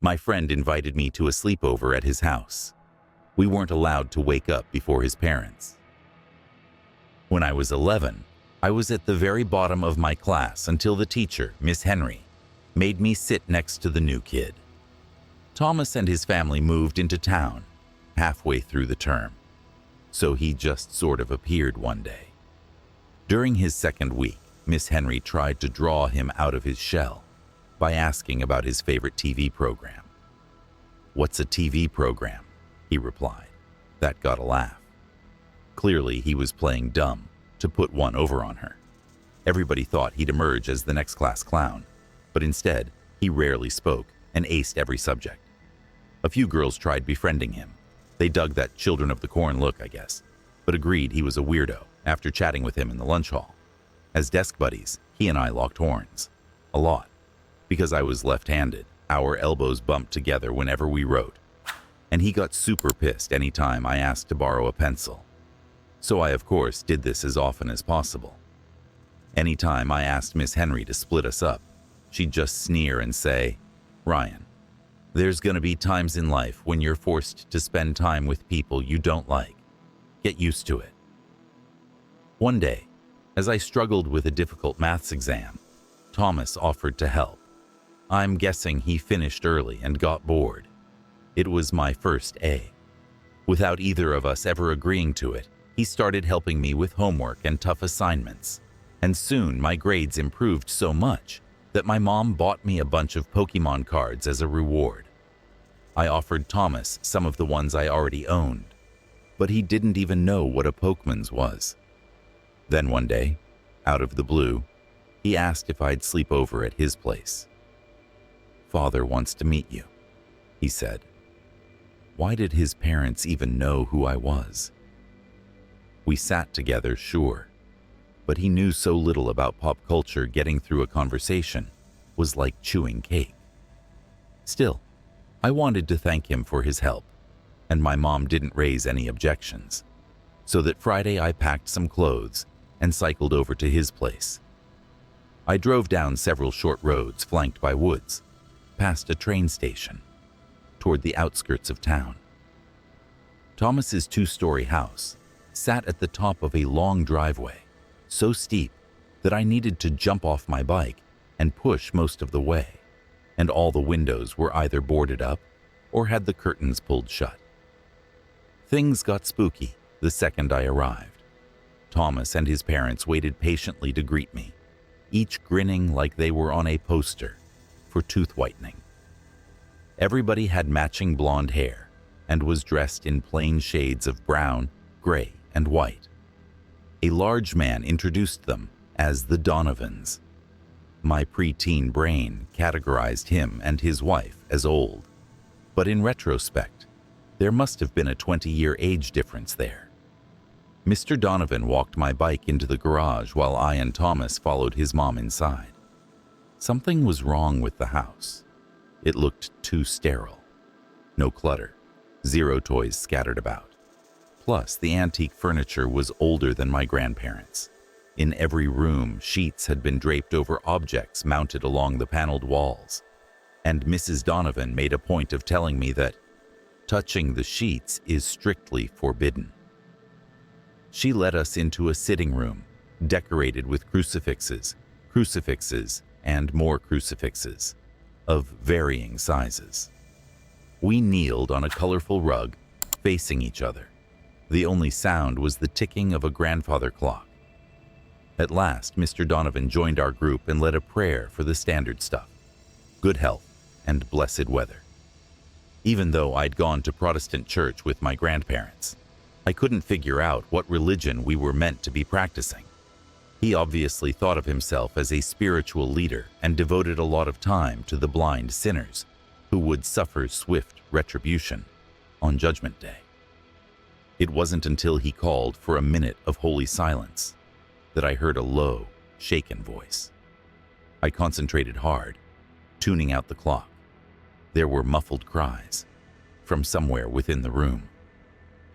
My friend invited me to a sleepover at his house. We weren't allowed to wake up before his parents. When I was 11, I was at the very bottom of my class until the teacher, Miss Henry, made me sit next to the new kid. Thomas and his family moved into town halfway through the term, so he just sort of appeared one day. During his second week, Miss Henry tried to draw him out of his shell by asking about his favorite TV program. "What's a TV program?" he replied. That got a laugh. Clearly, he was playing dumb to put one over on her. Everybody thought he'd emerge as the next class clown, but instead, he rarely spoke and aced every subject. A few girls tried befriending him. They dug that children of the corn look, I guess, but agreed he was a weirdo after chatting with him in the lunch hall. As desk buddies, he and I locked horns. A lot. Because I was left-handed, our elbows bumped together whenever we wrote, and he got super pissed anytime I asked to borrow a pencil. So I, of course, did this as often as possible. Anytime I asked Miss Henry to split us up, she'd just sneer and say, "Ryan, there's gonna be times in life when you're forced to spend time with people you don't like. Get used to it." One day, as I struggled with a difficult maths exam, Thomas offered to help. I'm guessing he finished early and got bored. It was my first A. Without either of us ever agreeing to it, he started helping me with homework and tough assignments, and soon my grades improved so much that my mom bought me a bunch of Pokemon cards as a reward. I offered Thomas some of the ones I already owned, but he didn't even know what a Pokemon's was. Then one day, out of the blue, he asked if I'd sleep over at his place. "Father wants to meet you," he said. Why did his parents even know who I was? We sat together, sure, but he knew so little about pop culture. Getting through a conversation was like chewing cake. Still, I wanted to thank him for his help, and my mom didn't raise any objections. So that Friday I packed some clothes and cycled over to his place. I drove down several short roads flanked by woods, past a train station, toward the outskirts of town. Thomas's two-story house sat at the top of a long driveway, so steep that I needed to jump off my bike and push most of the way, and all the windows were either boarded up or had the curtains pulled shut. Things got spooky the second I arrived. Thomas and his parents waited patiently to greet me, each grinning like they were on a poster for tooth whitening. Everybody had matching blonde hair and was dressed in plain shades of brown, gray, and white. A large man introduced them as the Donovans. My preteen brain categorized him and his wife as old, but in retrospect, there must have been a 20-year age difference there. Mr. Donovan walked my bike into the garage while I and Thomas followed his mom inside. Something was wrong with the house. It looked too sterile. No clutter, zero toys scattered about. Plus, the antique furniture was older than my grandparents. In every room, sheets had been draped over objects mounted along the paneled walls, and Mrs. Donovan made a point of telling me that touching the sheets is strictly forbidden. She led us into a sitting room decorated with crucifixes, and more crucifixes of varying sizes. We kneeled on a colorful rug, facing each other. The only sound was the ticking of a grandfather clock. At last, Mr. Donovan joined our group and led a prayer for the standard stuff: good health and blessed weather. Even though I'd gone to Protestant church with my grandparents, I couldn't figure out what religion we were meant to be practicing. He obviously thought of himself as a spiritual leader and devoted a lot of time to the blind sinners who would suffer swift retribution on Judgment Day. It wasn't until he called for a minute of holy silence that I heard a low, shaken voice. I concentrated hard, tuning out the clock. There were muffled cries from somewhere within the room.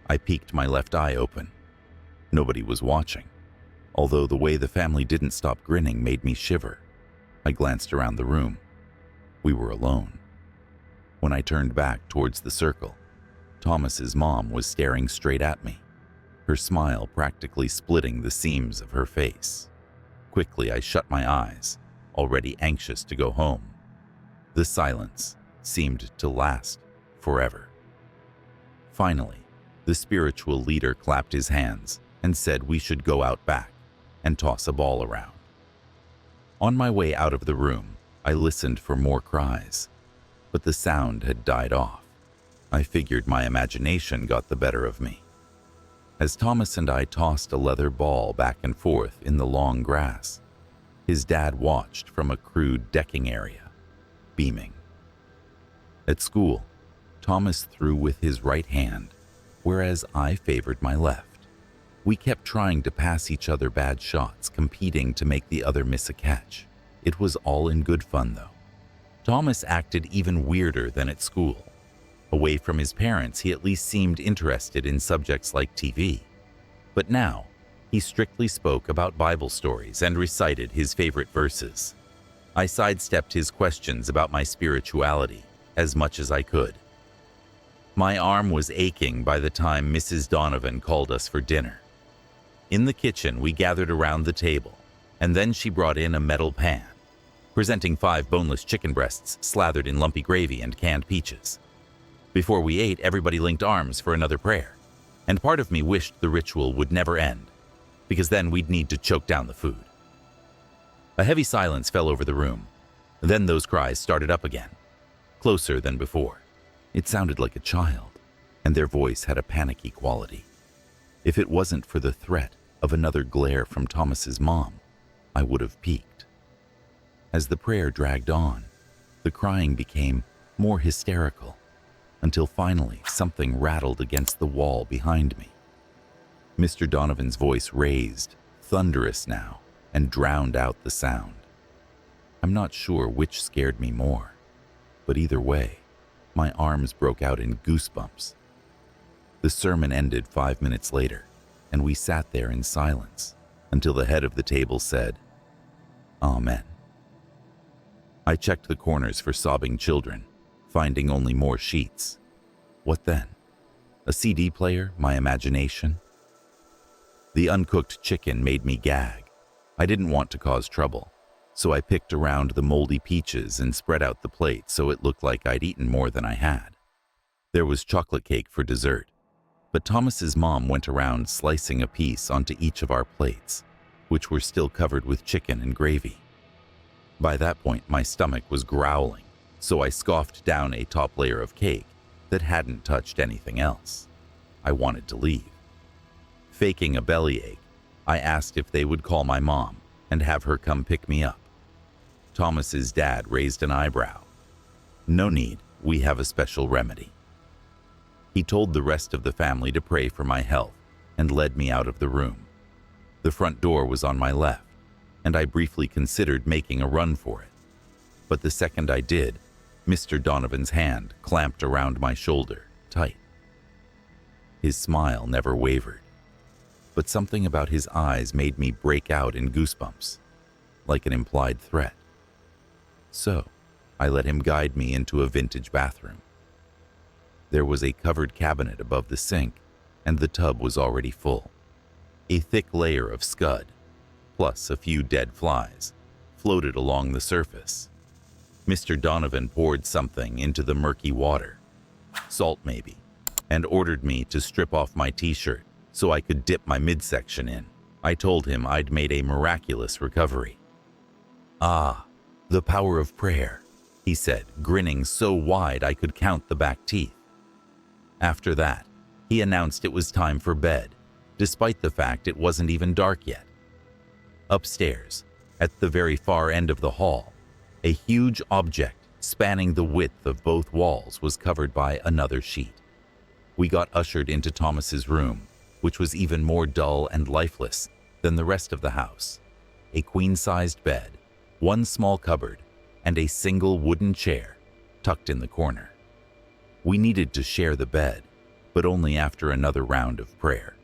I peeked my left eye open. Nobody was watching, although the way the family didn't stop grinning made me shiver. I glanced around the room. We were alone. When I turned back towards the circle, Thomas's mom was staring straight at me, her smile practically splitting the seams of her face. Quickly, I shut my eyes, already anxious to go home. The silence seemed to last forever. Finally, the spiritual leader clapped his hands and said we should go out back and toss a ball around. On my way out of the room, I listened for more cries, but the sound had died off. I figured my imagination got the better of me. As Thomas and I tossed a leather ball back and forth in the long grass, his dad watched from a crude decking area, beaming. At school, Thomas threw with his right hand, whereas I favored my left. We kept trying to pass each other bad shots, competing to make the other miss a catch. It was all in good fun, though. Thomas acted even weirder than at school. Away from his parents, he at least seemed interested in subjects like TV. But now, he strictly spoke about Bible stories and recited his favorite verses. I sidestepped his questions about my spirituality as much as I could. My arm was aching by the time Mrs. Donovan called us for dinner. In the kitchen, we gathered around the table, and then she brought in a metal pan, presenting 5 boneless chicken breasts slathered in lumpy gravy and canned peaches. Before we ate, everybody linked arms for another prayer, and part of me wished the ritual would never end, because then we'd need to choke down the food. A heavy silence fell over the room. Then those cries started up again, closer than before. It sounded like a child, and their voice had a panicky quality. If it wasn't for the threat of another glare from Thomas's mom, I would have peeked. As the prayer dragged on, the crying became more hysterical, until finally something rattled against the wall behind me. Mr. Donovan's voice raised, thunderous now, and drowned out the sound. I'm not sure which scared me more, but either way, my arms broke out in goosebumps. The sermon ended 5 minutes later, and we sat there in silence until the head of the table said, "Amen." I checked the corners for sobbing children, finding only more sheets. What then? A CD player? My imagination? The uncooked chicken made me gag. I didn't want to cause trouble, so I picked around the moldy peaches and spread out the plate so it looked like I'd eaten more than I had. There was chocolate cake for dessert, but Thomas's mom went around slicing a piece onto each of our plates, which were still covered with chicken and gravy. By that point, my stomach was growling, so I scoffed down a top layer of cake that hadn't touched anything else. I wanted to leave. Faking a bellyache, I asked if they would call my mom and have her come pick me up. Thomas's dad raised an eyebrow. "No need, we have a special remedy." He told the rest of the family to pray for my health and led me out of the room. The front door was on my left, and I briefly considered making a run for it. But the second I did, Mr. Donovan's hand clamped around my shoulder, tight. His smile never wavered, but something about his eyes made me break out in goosebumps, like an implied threat. So, I let him guide me into a vintage bathroom. There was a covered cabinet above the sink, and the tub was already full. A thick layer of scud, plus a few dead flies, floated along the surface. Mr. Donovan poured something into the murky water, salt maybe, and ordered me to strip off my t-shirt so I could dip my midsection in. I told him I'd made a miraculous recovery. "Ah, the power of prayer," he said, grinning so wide I could count the back teeth. After that, he announced it was time for bed, despite the fact it wasn't even dark yet. Upstairs, at the very far end of the hall, a huge object spanning the width of both walls was covered by another sheet. We got ushered into Thomas's room, which was even more dull and lifeless than the rest of the house. A queen-sized bed, one small cupboard, and a single wooden chair tucked in the corner. We needed to share the bed, but only after another round of prayer.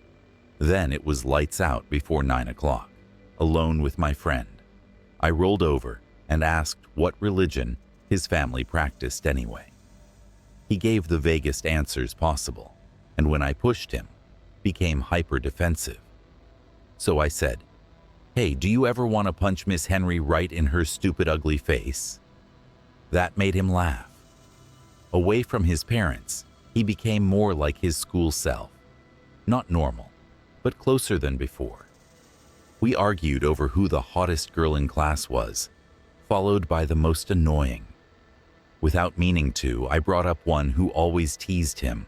Then it was lights out before 9 o'clock, alone with my friend. I rolled over and asked what religion his family practiced anyway. He gave the vaguest answers possible, and when I pushed him, became hyper-defensive. So I said, "Hey, do you ever want to punch Miss Henry right in her stupid ugly face?" That made him laugh. Away from his parents, he became more like his school self. Not normal, but closer than before. We argued over who the hottest girl in class was, followed by the most annoying. Without meaning to, I brought up one who always teased him,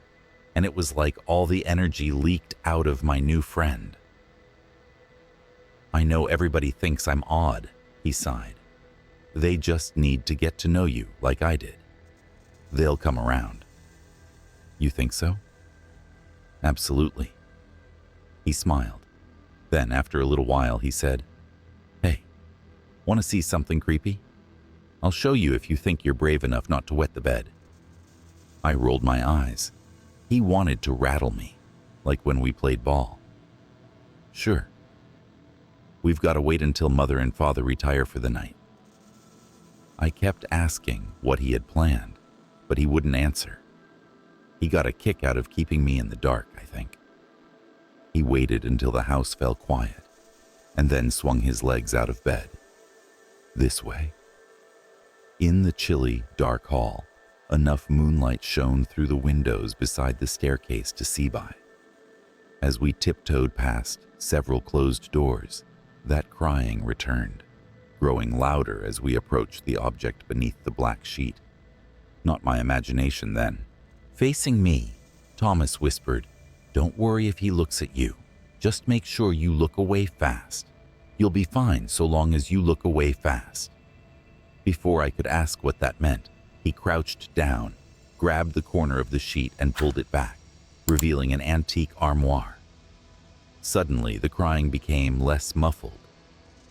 and it was like all the energy leaked out of my new friend. "I know everybody thinks I'm odd," he sighed. "They just need to get to know you like I did. They'll come around." "You think so?" "Absolutely." He smiled. Then, after a little while, he said, "Hey, want to see something creepy? I'll show you if you think you're brave enough not to wet the bed." I rolled my eyes. He wanted to rattle me, like when we played ball. "Sure. We've got to wait until Mother and Father retire for the night." I kept asking what he had planned, but he wouldn't answer. He got a kick out of keeping me in the dark, I think. He waited until the house fell quiet, and then swung his legs out of bed. "This way." In the chilly, dark hall, enough moonlight shone through the windows beside the staircase to see by. As we tiptoed past several closed doors, that crying returned, growing louder as we approached the object beneath the black sheet. Not my imagination then. Facing me, Thomas whispered, "Don't worry if he looks at you. Just make sure you look away fast. You'll be fine so long as you look away fast." Before I could ask what that meant, he crouched down, grabbed the corner of the sheet and pulled it back, revealing an antique armoire. Suddenly, the crying became less muffled.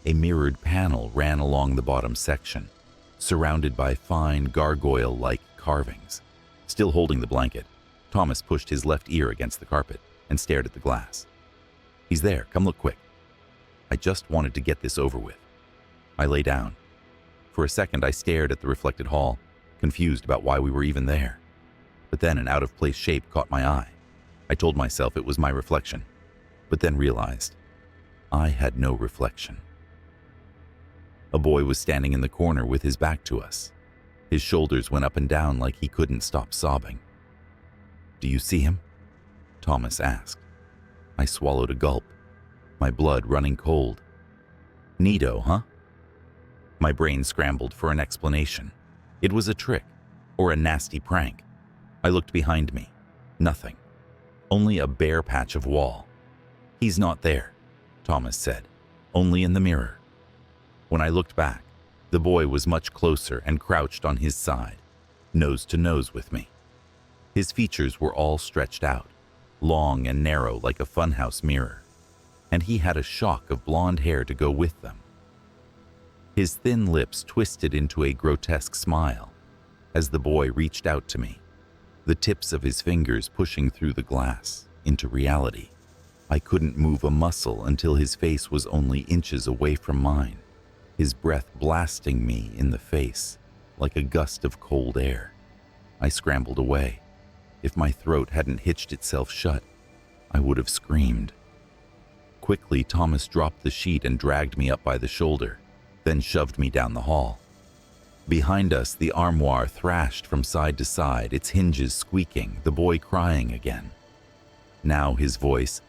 A mirrored panel ran along the bottom section, surrounded by fine gargoyle-like carvings. Still holding the blanket, Thomas pushed his left ear against the carpet and stared at the glass. "He's there, come look quick." I just wanted to get this over with. I lay down. For a second, I stared at the reflected hall, confused about why we were even there. But then an out-of-place shape caught my eye. I told myself it was my reflection, but then realized I had no reflection. A boy was standing in the corner with his back to us. His shoulders went up and down like he couldn't stop sobbing. "Do you see him?" Thomas asked. I swallowed a gulp, my blood running cold. "Neato, huh?" My brain scrambled for an explanation. It was a trick, or a nasty prank. I looked behind me. Nothing. Only a bare patch of wall. "He's not there," Thomas said. "Only in the mirror." When I looked back, the boy was much closer and crouched on his side, nose to nose with me. His features were all stretched out, long and narrow like a funhouse mirror, and he had a shock of blonde hair to go with them. His thin lips twisted into a grotesque smile as the boy reached out to me, the tips of his fingers pushing through the glass into reality. I couldn't move a muscle until his face was only inches away from mine, his breath blasting me in the face like a gust of cold air. I scrambled away. If my throat hadn't hitched itself shut, I would have screamed. Quickly, Thomas dropped the sheet and dragged me up by the shoulder, then shoved me down the hall. Behind us, the armoire thrashed from side to side, its hinges squeaking, the boy crying again. Now his voice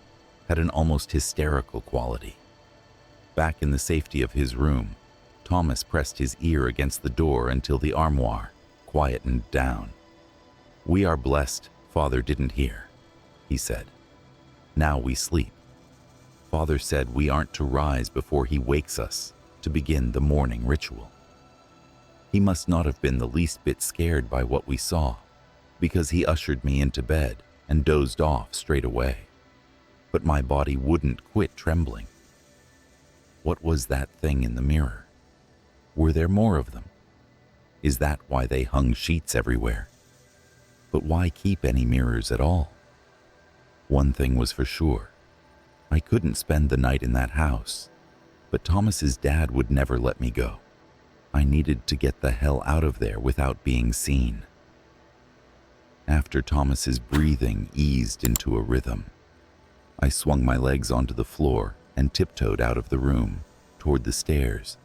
had an almost hysterical quality. Back in the safety of his room, Thomas pressed his ear against the door until the armoire quietened down. "We are blessed Father didn't hear," he said. "Now we sleep. Father said we aren't to rise before he wakes us to begin the morning ritual." He must not have been the least bit scared by what we saw, because he ushered me into bed and dozed off straight away. But my body wouldn't quit trembling. What was that thing in the mirror? Were there more of them? Is that why they hung sheets everywhere? But why keep any mirrors at all? One thing was for sure. I couldn't spend the night in that house, but Thomas's dad would never let me go. I needed to get the hell out of there without being seen. after Thomas's breathing eased into a rhythm. I swung my legs onto the floor and tiptoed out of the room, toward the stairs,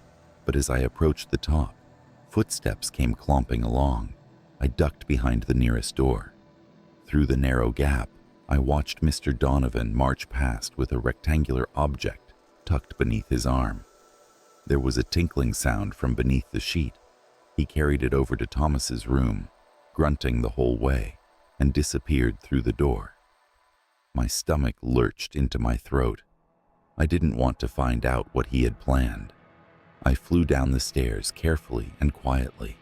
but as I approached the top, footsteps came clomping along. I ducked behind the nearest door. Through the narrow gap, I watched Mr. Donovan march past with a rectangular object tucked beneath his arm. There was a tinkling sound from beneath the sheet. He carried it over to Thomas's room, grunting the whole way, and disappeared through the door. My stomach lurched into my throat. I didn't want to find out what he had planned. I flew down the stairs carefully and quietly.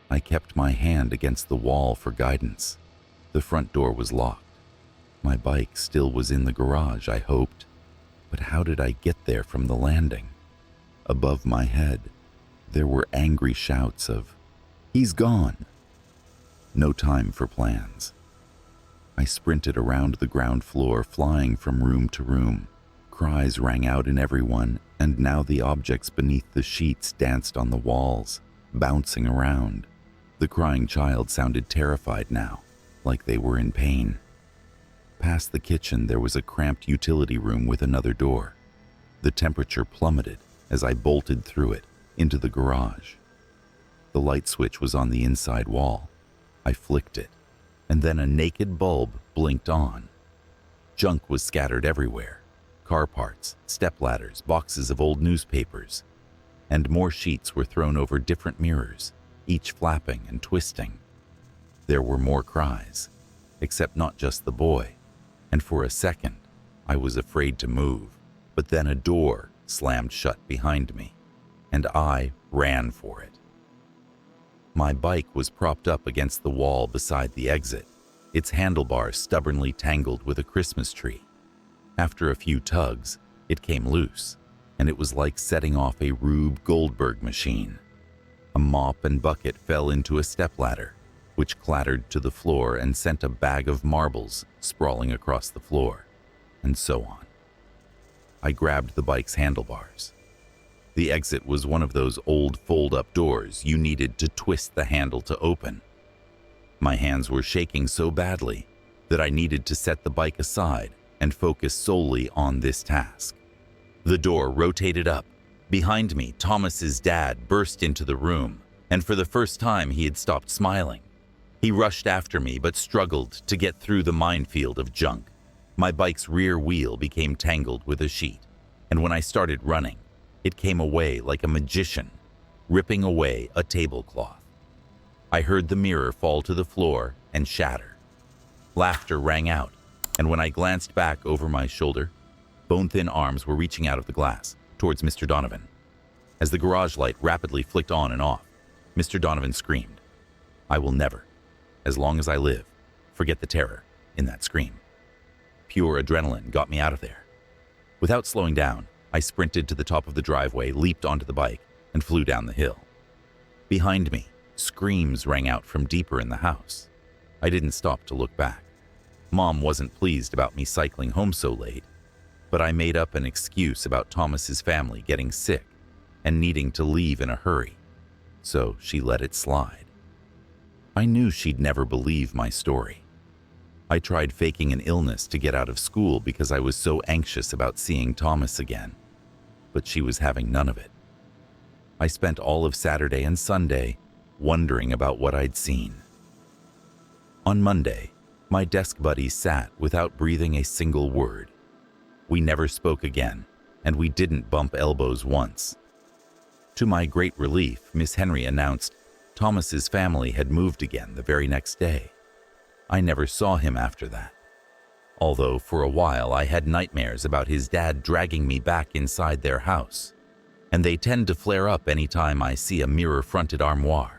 I kept my hand against the wall for guidance. The front door was locked. My bike still was in the garage, I hoped. But how did I get there from the landing? Above my head, there were angry shouts of, "He's gone!" No time for plans. I sprinted around the ground floor, flying from room to room. Cries rang out in everyone, and now the objects beneath the sheets danced on the walls, bouncing around. The crying child sounded terrified now, like they were in pain. Past the kitchen, there was a cramped utility room with another door. The temperature plummeted as I bolted through it into the garage. The light switch was on the inside wall. I flicked it, and then a naked bulb blinked on. Junk was scattered everywhere. Car parts, stepladders, boxes of old newspapers, and more sheets were thrown over different mirrors, each flapping and twisting. There were more cries, except not just the boy, and for a second, I was afraid to move, but then a door slammed shut behind me, and I ran for it. My bike was propped up against the wall beside the exit, its handlebars stubbornly tangled with a Christmas tree. After a few tugs, it came loose, and it was like setting off a Rube Goldberg machine. A mop and bucket fell into a stepladder, which clattered to the floor and sent a bag of marbles sprawling across the floor, and so on. I grabbed the bike's handlebars. The exit was one of those old fold-up doors you needed to twist the handle to open. My hands were shaking so badly that I needed to set the bike aside and focus solely on this task. The door rotated up. Behind me, Thomas's dad burst into the room, and for the first time he had stopped smiling. He rushed after me but struggled to get through the minefield of junk. My bike's rear wheel became tangled with a sheet, and when I started running, it came away like a magician, ripping away a tablecloth. I heard the mirror fall to the floor and shatter. Laughter rang out, and when I glanced back over my shoulder, bone-thin arms were reaching out of the glass towards Mr. Donovan. As the garage light rapidly flicked on and off, Mr. Donovan screamed. I will never, as long as I live, forget the terror in that scream. Pure adrenaline got me out of there. Without slowing down, I sprinted to the top of the driveway, leaped onto the bike, and flew down the hill. Behind me, screams rang out from deeper in the house. I didn't stop to look back. Mom wasn't pleased about me cycling home so late, but I made up an excuse about Thomas's family getting sick and needing to leave in a hurry, so she let it slide. I knew she'd never believe my story. I tried faking an illness to get out of school because I was so anxious about seeing Thomas again, but she was having none of it. I spent all of Saturday and Sunday wondering about what I'd seen. On Monday, my desk buddy sat without breathing a single word. We never spoke again, and we didn't bump elbows once. To my great relief, Miss Henry announced Thomas's family had moved again the very next day. I never saw him after that, although for a while I had nightmares about his dad dragging me back inside their house, and they tend to flare up anytime I see a mirror-fronted armoire.